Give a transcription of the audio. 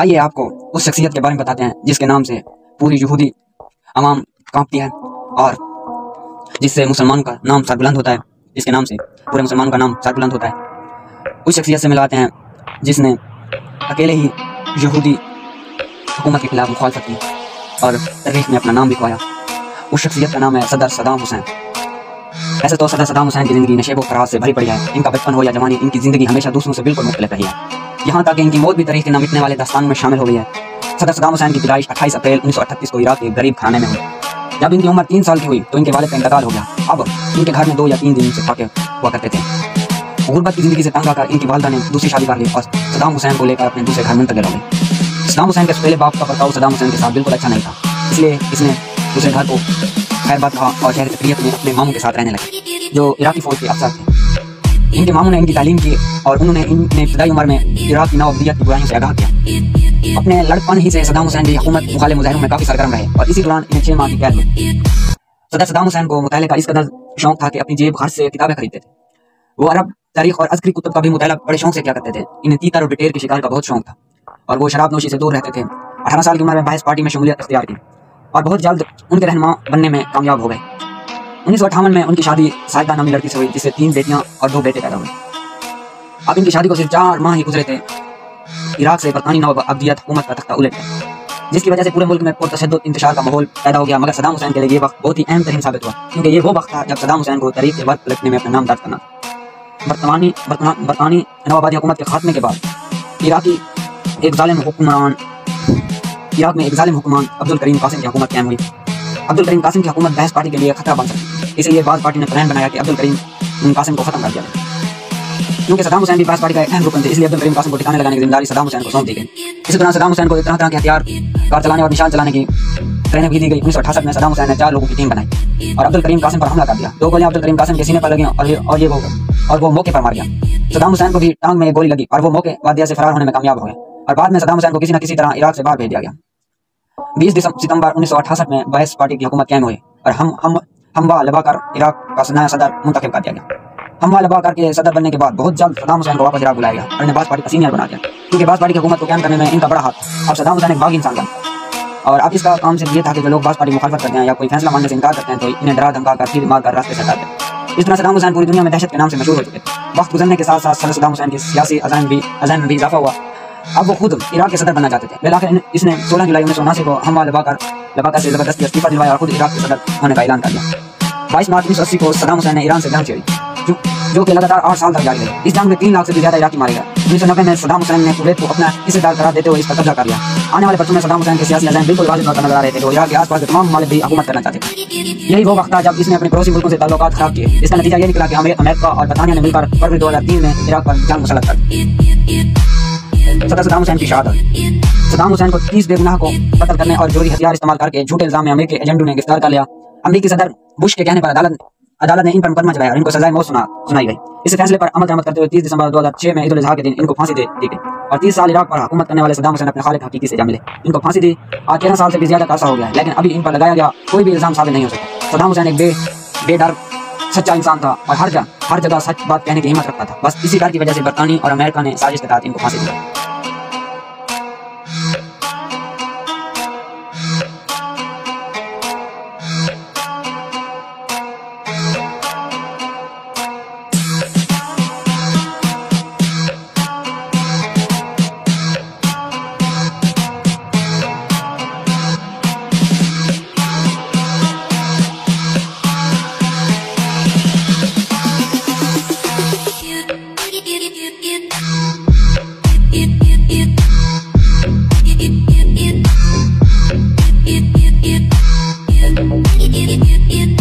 आइए आपको उस शख्सियत के बारे में बताते हैं जिसके नाम से पूरी यहूदी अवाम कांपती है और जिससे मुसलमानों का नाम सरबुलंद होता है, जिसके नाम से पूरे मुसलमानों का नाम सरबुलंद होता है। उस शख्सियत से मिलवाते हैं जिसने अकेले ही यहूदी हुकूमत के खिलाफ मुखालफत की और तारीख में अपना नाम लिखवाया। उस शख्सियत का नाम है सदर सदाम हुसैन। ऐसे तो सदर सदाम हुसैन की ज़िंदगी नशेब व फराज से भरी पड़ी है। इनका बचपन हो या जवानी, इनकी ज़िंदगी हमेशा दूसरों से बिल्कुल मुख्तलिफ रही है। यहाँ तक कि इनकी मौत भी तारीख के न मिटने वाले दास्तान में शामिल हो गई है। सदर सदाम हुसैन की पैदाइश 28 अप्रैल 1938 को इराक के गरीब खाने में हुई। जब इनकी उम्र 3 साल की हुई तो इनके वालिद का इंतकाल हो गया। अब इनके घर में 2 या 3 दिन से फाके हुआ करते थे। गुर्बत की ज़िंदगी से तंग आकर इनकी वालिदा ने दूसरी शादी कर ली और सदाम हुसैन को लेकर अपने दूसरे घर मुंतकिल हो गई। सदाम हुसैन के पहले बाप का बर्ताव सदाम हुसैन के साथ बिल्कुल अच्छा नहीं था, इसलिए इसने दूसरे घर को खैरबाद कहा और शहर तकरीयत में अपने मामू के साथ रहने लगे जो इराकी फौज के अफसर थे। इनके मामू ने इनकी तालीम की और उन्होंने इन्हें इब्तदाई उम्र में इराक की नौबदियत की बुराइयों से आगाह किया। अपने लड़कपन ही से सदाम हुसैन की हुकूमत मुखालिफ मुजाहिरों में काफ़ी सरगर्म रहे और इसी दौरान इन्हें 6 माह की कैद हुई। सदर सदाम हुसैन को मुताले का इस कदर शौक था कि अपनी जेब खर्च से किताबें खरीदते थे। वो अरब तारीख और अस्करी कुतुब का भी मुताला बड़े शौक से किया करते थे। इन्हें तीतर और डिटेल के शिकार का बहुत शौक था और वो शराब नोशी से दूर रहते थे। 18 साल की उम्र में बाइस पार्टी में शमूलियत इख्तियार की और बहुत जल्द उनके रहनुमा बनने में कामयाब हो गए। 1958 में उनकी शादी साहिदा नामी लड़की से हुई जिससे 3 बेटियां और 2 बेटे पैदा हुए। अब इनकी शादी को सिर्फ 4 माह ही गुजरे थे, इराक से बरतानी नौबदियत हुकूमत का तख्ता उलट गया, जिसकी वजह से पूरे मुल्क में पुरतशद्दुद इंतशार का माहौल पैदा हो गया। मगर सदाम हुसैन के लिए ये वक्त बहुत ही अहम तरीन साबित हुआ, क्योंकि ये वो वक्त था जब सदाम हुसैन को तारीख के वक्त पलटने में अपना नाम दर्ज करना था। बरतानी नवाबादी हुकूमत के खात्मे के बाद इराक में एक जालिम हुक्मरान अब्दुल करीम कासिम की हुकूमत कायम हुई। अब्दुल करीम कासिम की हुकूमत बहस पार्टी के लिए खतरा बन सकती, इसलिए बाज़ पार्टी ने प्लान बनाया कि अब्दुल करीम कासिम को खत्म कर दिया जाए। क्योंकि सदाम हुसैन भी बहस पार्टी का एक अहम रुकन थे, इसलिए अब्दुल करीम कासिम को ठिकाने लगाने की जिम्मेदारी सदाम हुसैन को सौंप दी गई। इसी तरह सदाम हुसैन को तरह तरह के हथियार कार चलाने और निशान चलाने की ट्रेनिंग भी दी गई। 1968 में सदाम हुसैन ने 4 लोगों की टीम बनाई और अब्दुल करीम कासिम पर हमला कर दिया। 2 गोलियां अब्दुल करीम कासिम के सीने पर लगी और वो मौके पर मार गया। सदाम हुसैन को भी टांग में एक गोली लगी और वो मौके वादिया से फरार होने में कामयाब हो गए और बाद में सदाम हुसैन को किसी न किसी तरह इराक से बाहर भेज दिया गया। 20 सितंबर 1968 में बहस पार्टी की हुकूमत कायम हुई और हमवा लबाकर इराक का नया सदर मुंतखब कर दिया गया। हमवा लबाकर के सदर बनने के बाद बहुत जल्द सदाम हुसैन को वापस इराक बुलाया गया और इन्हें बाज़ पार्टी का सीनियर बना दिया, क्योंकि बाज़ पार्टी की हुकूमत को कायम करने में इनका बड़ा हाथ। अब सदाम हुसैन एक बागी इंसान था और अब इसका काम सिर्फ ये था कि जो लोग बाज़ पार्टी मुखालफत करते हैं या कोई फैसला मानने से इनकार करते हैं तो इन्हें डरा धमका कर फिर मार कर रास्ते से हटा दें। इस तरह सदाम हुसैन पूरी दुनिया में दहशत के नाम से मशहूर हो चुके थे। वक्त गुजरने के साथ साथ सदर सदाम हुसैन की सियासी अज़ाम में भी इजाफा हुआ। अब वो खुद इराक के सदर बनना चाहते थे। फिर इसने 16 जुलाई 1979 को हमवा लबाकर से ज़बरदस्ती इस्तीफा दिलवाया और खुद इराक के सदर होने का ऐलान कर दिया। 22 मार्च 1980 को सदाम हुसैन ने ईरान से जंग छेड़ी जो कि लगातार 8 साल तक जारी रही। इस जंग में 3 लाख से भी ज्यादा इराकी मारे गए। 1990 में सदाम हुसैन ने कुवैत को अपना हिस्सेदार करार देते हुए इस पर कब्जा कर लिया। आने वाले वर्षों में सदाम हुसैन के सियासी अज़ाम बिल्कुल वाजिब नजर आ रहे थे। इराक के आसपास के तमाम ममालिक भी हुकूमत करना चाहते थे। यही वो वक्त था जब इसने अपने पड़ोसी मुल्कों से ताल्लुकात खराब किए। इसका नतीजा ये निकला कि अमेरिका और बरतानिया ने मिलकर फरवरी 2003 में इराक पर जंग मुसल्लत कर दी। सदर सदाम हुसैन की शहादत। सदाम हुसैन को 30 बेगुनाह को कत्ल करने और जोरी हथियार इस्तेमाल करके झूठे इल्जाम में अमेरिकी एजेंटों ने गिरफ्तार कर लिया। अमेरिकी सदर बुश के कहने पर अदालत ने इन पर मुकदमा चलाया और इनको सजाए मौत सुनाई गई। इस फैसले पर अमल दरामद करते हुए 30 दिसंबर 2006 में ईद उल अज़हा के दिन इनको फांसी दे दी गई और 30 साल इराक पर हुकूमत करने वाले सदाम हुसैन अपने खालिक हकीकी से जा मिले। इनको फांसी दी और 13 साल से भी ज्यादा अरसा हो गया है, लेकिन अभी इन पर लगाया गया कोई भी इल्जाम साबित नहीं हो सका। सदाम हुसैन एक बेडर सच्चा इंसान था और हर जगह सच बात कहने की हिम्मत रखता था। बस इसी डर की वजह से बरतानी और अमेरिका ने साजिश के तहत इनको फांसी दी। it